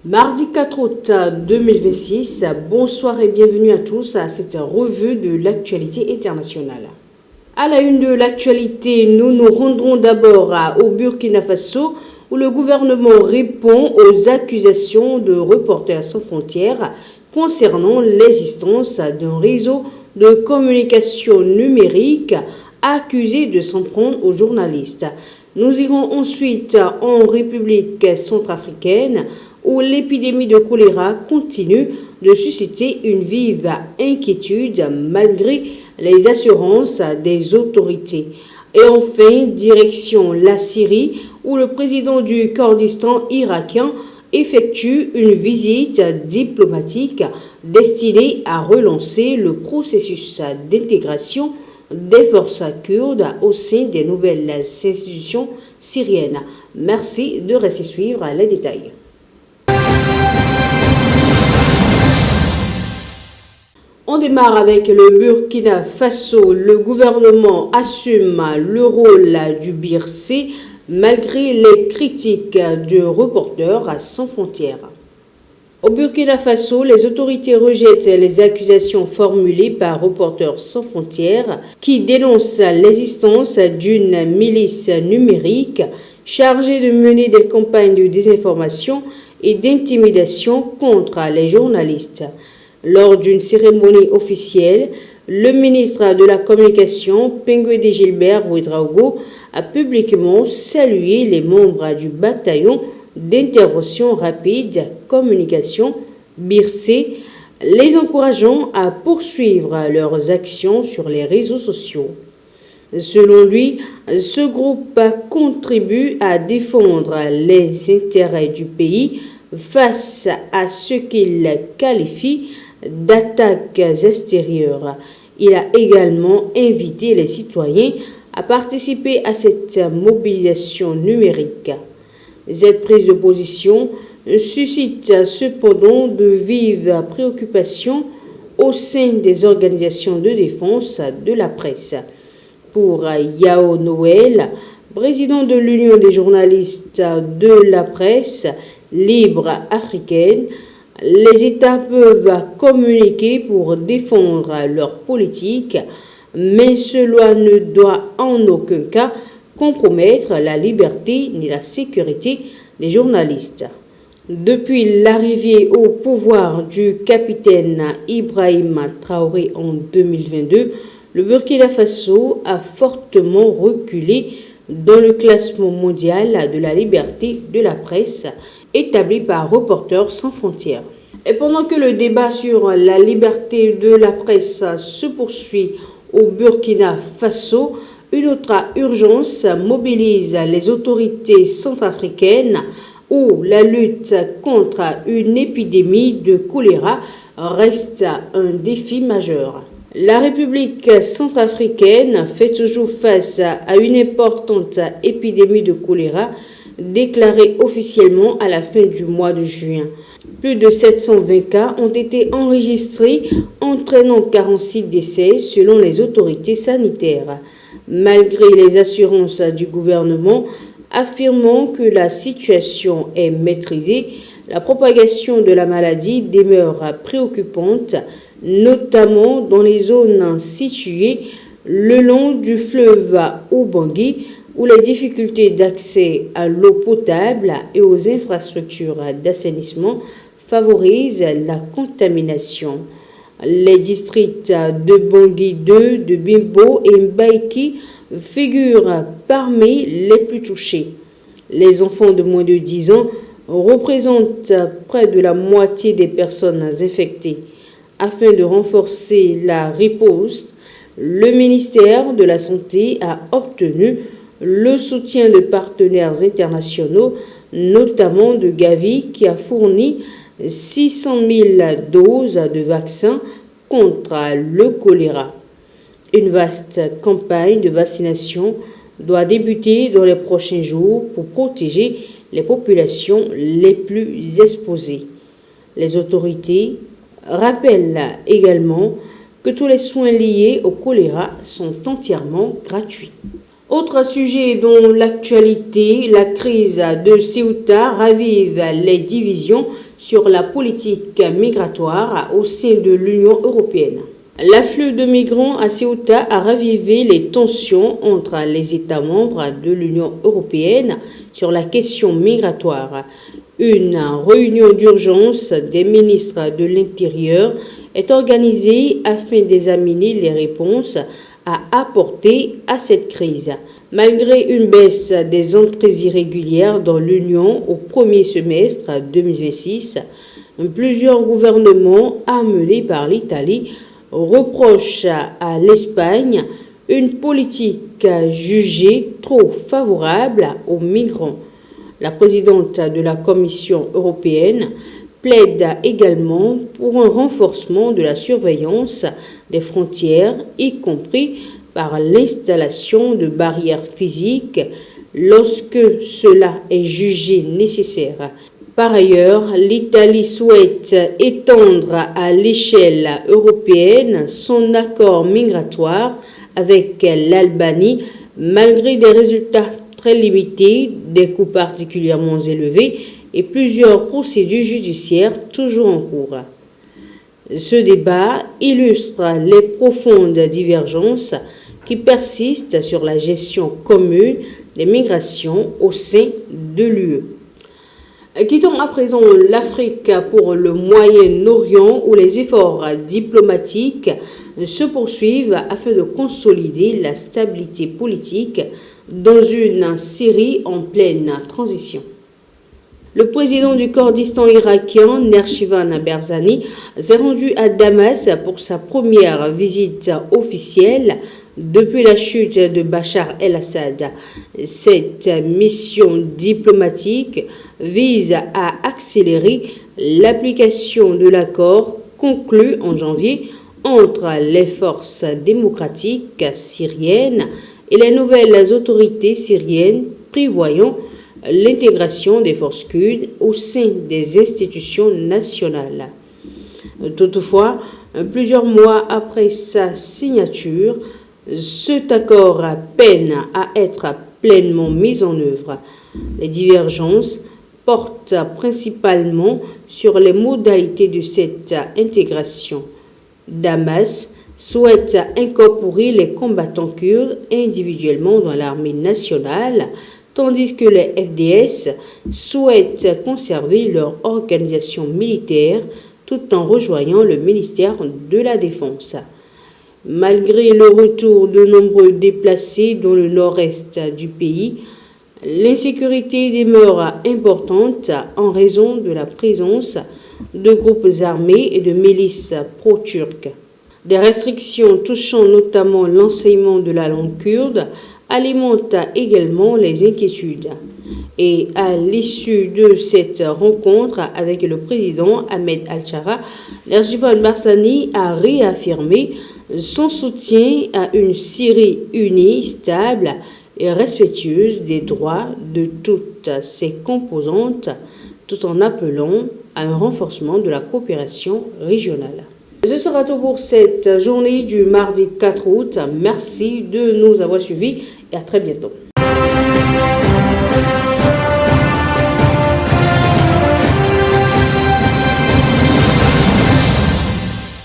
Mardi 4 août 2026, bonsoir et bienvenue à tous à cette revue de l'actualité internationale. À la une de l'actualité, nous nous rendrons d'abord au Burkina Faso où le gouvernement répond aux accusations de Reporters sans frontières concernant l'existence d'un réseau de communication numérique accusé de s'en prendre aux journalistes. Nous irons ensuite en République centrafricaine où l'épidémie de choléra continue de susciter une vive inquiétude malgré les assurances des autorités. Et enfin, direction la Syrie, où le président du Kurdistan irakien effectue une visite diplomatique destinée à relancer le processus d'intégration des forces kurdes au sein des nouvelles institutions syriennes. Merci de rester suivre les détails. On démarre avec le Burkina Faso. Le gouvernement assume le rôle du BIRC malgré les critiques de Reporters sans frontières. Au Burkina Faso, les autorités rejettent les accusations formulées par Reporters sans frontières qui dénoncent l'existence d'une milice numérique chargée de mener des campagnes de désinformation et d'intimidation contre les journalistes. Lors d'une cérémonie officielle, le ministre de la Communication, Penguede Gilbert Ouedraogo, a publiquement salué les membres du bataillon d'intervention rapide communication BIRC, les encourageant à poursuivre leurs actions sur les réseaux sociaux. Selon lui, ce groupe contribue à défendre les intérêts du pays face à ce qu'il qualifie d'attaques extérieures. Il a également invité les citoyens à participer à cette mobilisation numérique. Cette prise de position suscite cependant de vives préoccupations au sein des organisations de défense de la presse. Pour Yao Noël, président de l'Union des journalistes de la presse libre africaine, les États peuvent communiquer pour défendre leur politique, mais cela ne doit en aucun cas compromettre la liberté ni la sécurité des journalistes. Depuis l'arrivée au pouvoir du capitaine Ibrahima Traoré en 2022, le Burkina Faso a fortement reculé dans le classement mondial de la liberté de la presse établi par Reporters sans frontières. Et pendant que le débat sur la liberté de la presse se poursuit au Burkina Faso, une autre urgence mobilise les autorités centrafricaines où la lutte contre une épidémie de choléra reste un défi majeur. La République centrafricaine fait toujours face à une importante épidémie de choléra déclarée officiellement à la fin du mois de juin. Plus de 720 cas ont été enregistrés, entraînant 46 décès selon les autorités sanitaires. Malgré les assurances du gouvernement affirmant que la situation est maîtrisée, la propagation de la maladie demeure préoccupante, notamment dans les zones situées le long du fleuve Ubangui, où les difficultés d'accès à l'eau potable et aux infrastructures d'assainissement favorisent la contamination. Les districts de Bangui 2, de Bimbo et Mbaïki figurent parmi les plus touchés. Les enfants de moins de 10 ans représentent près de la moitié des personnes infectées. Afin de renforcer la riposte, le ministère de la Santé a obtenu le soutien de partenaires internationaux, notamment de Gavi, qui a fourni 600 000 doses de vaccins contre le choléra. Une vaste campagne de vaccination doit débuter dans les prochains jours pour protéger les populations les plus exposées. Les autorités rappellent également que tous les soins liés au choléra sont entièrement gratuits. Autre sujet dont l'actualité, la crise de Ceuta ravive les divisions sur la politique migratoire au sein de l'Union européenne. L'afflux de migrants à Ceuta a ravivé les tensions entre les États membres de l'Union européenne sur la question migratoire. Une réunion d'urgence des ministres de l'Intérieur est organisée afin d'examiner les réponses à apporter à cette crise. Malgré une baisse des entrées irrégulières dans l'Union au premier semestre 2026, plusieurs gouvernements amenés par l'Italie reprochent à l'Espagne une politique jugée trop favorable aux migrants. La présidente de la Commission européenne plaide également pour un renforcement de la surveillance des frontières, y compris par l'installation de barrières physiques lorsque cela est jugé nécessaire. Par ailleurs, l'Italie souhaite étendre à l'échelle européenne son accord migratoire avec l'Albanie, malgré des résultats très limités, des coûts particulièrement élevés et plusieurs procédures judiciaires toujours en cours. Ce débat illustre les profondes divergences qui persistent sur la gestion commune des migrations au sein de l'UE. Quittons à présent l'Afrique pour le Moyen-Orient où les efforts diplomatiques se poursuivent afin de consolider la stabilité politique dans une Syrie en pleine transition. Le président du Kurdistan irakien, Nerchivan Barzani, s'est rendu à Damas pour sa première visite officielle depuis la chute de Bachar el-Assad. Cette mission diplomatique vise à accélérer l'application de l'accord conclu en janvier entre les forces démocratiques syriennes et les nouvelles autorités syriennes prévoyant l'intégration des forces kurdes au sein des institutions nationales. Toutefois, plusieurs mois après sa signature, cet accord peine à être pleinement mis en œuvre. Les divergences portent principalement sur les modalités de cette intégration. Damas souhaite incorporer les combattants kurdes individuellement dans l'armée nationale, tandis que les FDS souhaitent conserver leur organisation militaire tout en rejoignant le ministère de la Défense. Malgré le retour de nombreux déplacés dans le nord-est du pays, l'insécurité demeure importante en raison de la présence de groupes armés et de milices pro-turques. Des restrictions touchant notamment l'enseignement de la langue kurde alimentent également les inquiétudes. Et à l'issue de cette rencontre avec le président Ahmed Al-Shara, Nerchivan Barzani a réaffirmé son soutien à une Syrie unie, stable et respectueuse des droits de toutes ses composantes, tout en appelant à un renforcement de la coopération régionale. Ce sera tout pour cette journée du mardi 4 août. Merci de nous avoir suivis et à très bientôt.